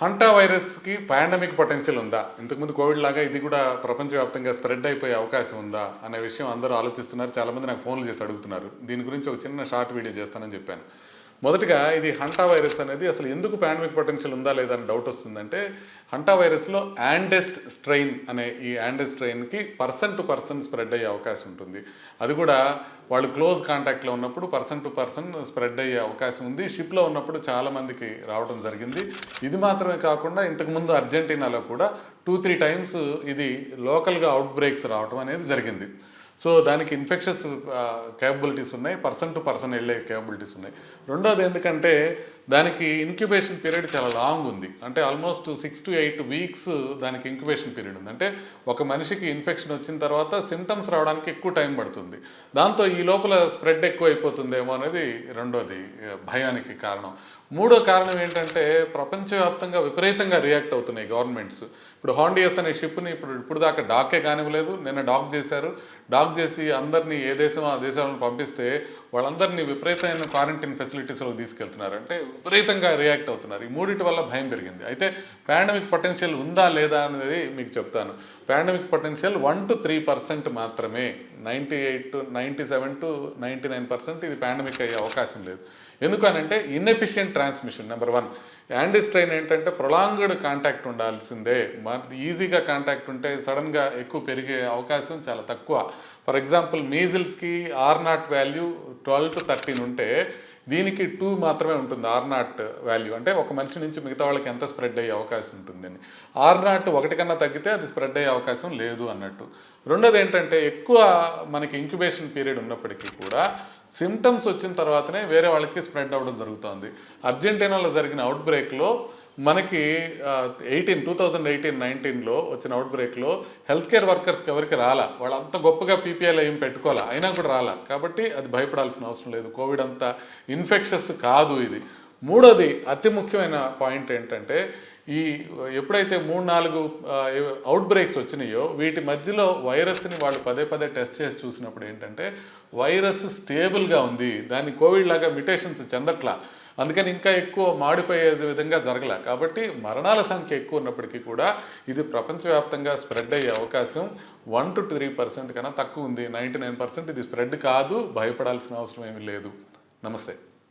Hanta వైరస్కి pandemic potential ఉందా? ఇంతకుముందు కోవిడ్ లాగా ఇది కూడా ప్రపంచవ్యాప్తంగా స్ప్రెడ్ అయిపోయే అవకాశం ఉందా అనే విషయం అందరూ ఆలోచిస్తున్నారు. చాలామంది నాకు ఫోన్లు చేసి అడుగుతున్నారు. దీని గురించి ఒక చిన్న షార్ట్ వీడియో చేస్తానని చెప్పాను. మొదటగా ఇది హంటా వైరస్ అనేది అసలు ఎందుకు పాండమిక్ పొటెన్షియల్ ఉందా లేదా అని డౌట్ వస్తుందంటే, హంటా వైరస్లో యాండెస్ స్ట్రెయిన్ అనే ఈ యాండెస్ స్ట్రెయిన్కి పర్సన్ టు పర్సన్ స్ప్రెడ్ అయ్యే అవకాశం ఉంటుంది. అది కూడా వాళ్ళు క్లోజ్ కాంటాక్ట్లో ఉన్నప్పుడు పర్సన్ టు పర్సన్ స్ప్రెడ్ అయ్యే అవకాశం ఉంది. షిప్లో ఉన్నప్పుడు చాలామందికి రావడం జరిగింది. ఇది మాత్రమే కాకుండా ఇంతకుముందు అర్జెంటీనాలో కూడా 2-3 టైమ్స్ ఇది లోకల్గా అవుట్ బ్రేక్స్ రావడం అనేది జరిగింది. సో దానికి ఇన్ఫెక్షస్ క్యాపబిలిటీస్ ఉన్నాయి, పర్సన్ టు పర్సన్ వెళ్ళే క్యాపబిలిటీస్ ఉన్నాయి. రెండోది ఎందుకంటే దానికి ఇంక్యుబేషన్ పీరియడ్ చాలా లాంగ్ ఉంది. అంటే ఆల్మోస్ట్ 6 to 8 వీక్స్ దానికి ఇంక్యుబేషన్ పీరియడ్ ఉంది. అంటే ఒక మనిషికి ఇన్ఫెక్షన్ వచ్చిన తర్వాత సిమ్టమ్స్ రావడానికి ఎక్కువ టైం పడుతుంది. దాంతో ఈ లోపల స్ప్రెడ్ ఎక్కువ అయిపోతుందేమో అనేది రెండోది భయానికి కారణం. మూడో కారణం ఏంటంటే ప్రపంచవ్యాప్తంగా విపరీతంగా రియాక్ట్ అవుతున్నాయి గవర్నమెంట్స్. ఇప్పుడు హాండియస్ అనే షిప్ని ఇప్పుడు దాకా డాకే కానివ్వలేదు, నిన్న డాక్ చేశారు. డాక్ చేసి అందరినీ ఏ దేశం ఆ దేశాలను పంపిస్తే వాళ్ళందరినీ విపరీతమైన క్వారంటైన్ ఫెసిలిటీస్లో తీసుకెళ్తున్నారు. అంటే విపరీతంగా రియాక్ట్ అవుతున్నారు. ఈ మూడింటి వల్ల భయం పెరిగింది. అయితే పాండమిక్ పొటెన్షియల్ ఉందా లేదా అనేది మీకు చెప్తాను. పాండమిక్ పొటెన్షియల్ 1 to 3% మాత్రమే. 97 to 99% ఇది పాండమిక్ అయ్యే అవకాశం లేదు. ఎందుకనంటే ఇన్ఎఫిషియంట్ ట్రాన్స్మిషన్ నెంబర్ 1. యాండీ స్ట్రెయిన్ ఏంటంటే ప్రొలాంగ్డ్ కాంటాక్ట్ ఉండాల్సిందే. ఈజీగా కాంటాక్ట్ ఉంటే సడన్గా ఎక్కువ పెరిగే అవకాశం చాలా తక్కువ. ఫర్ ఎగ్జాంపుల్ మీజిల్స్కి R0 వాల్యూ 12 to 13 ఉంటే దీనికి 2 మాత్రమే ఉంటుంది R0 వాల్యూ. అంటే ఒక మనిషి నుంచి మిగతా వాళ్ళకి ఎంత స్ప్రెడ్ అయ్యే అవకాశం ఉంటుందని. R0 1 కన్నా తగ్గితే అది స్ప్రెడ్ అయ్యే అవకాశం లేదు అన్నట్టు. రెండోది ఏంటంటే ఎక్కువ మనకి ఇంక్యుబేషన్ పీరియడ్ ఉన్నప్పటికీ కూడా సిమ్టమ్స్ వచ్చిన తర్వాతనే వేరే వాళ్ళకి స్ప్రెడ్ అవ్వడం జరుగుతుంది. అర్జెంటీనాలో జరిగిన అవుట్ బ్రేక్లో మనకి 2018-19లో వచ్చిన అవుట్ బ్రేక్లో హెల్త్ కేర్ వర్కర్స్కి ఎవరికి రాలా. వాళ్ళు అంత గొప్పగా పీపీఐలు ఏం పెట్టుకోవాలా, అయినా కూడా రాలా. కాబట్టి అది భయపడాల్సిన అవసరం లేదు. కోవిడ్ అంత ఇన్ఫెక్షస్ కాదు ఇది. మూడోది అతి ముఖ్యమైన పాయింట్ ఏంటంటే ఎప్పుడైతే 3-4 అవుట్ బ్రేక్స్ వచ్చినాయో వీటి మధ్యలో వైరస్ని వాళ్ళు పదే టెస్ట్ చేసి చూసినప్పుడు ఏంటంటే వైరస్ స్టేబుల్గా ఉంది. దాన్ని కోవిడ్ లాగా మ్యుటేషన్స్ చెందట్లా. అందుకని ఇంకా ఎక్కువ మాడిఫై అయ్యే విధంగా జరగలే. కాబట్టి మరణాల సంఖ్య ఎక్కువ ఉన్నప్పటికీ కూడా ఇది ప్రపంచవ్యాప్తంగా స్ప్రెడ్ అయ్యే అవకాశం 1 to 3% కన్నా తక్కువ ఉంది. 99% ఇది స్ప్రెడ్ కాదు. భయపడాల్సిన అవసరం ఏమీ లేదు. నమస్తే.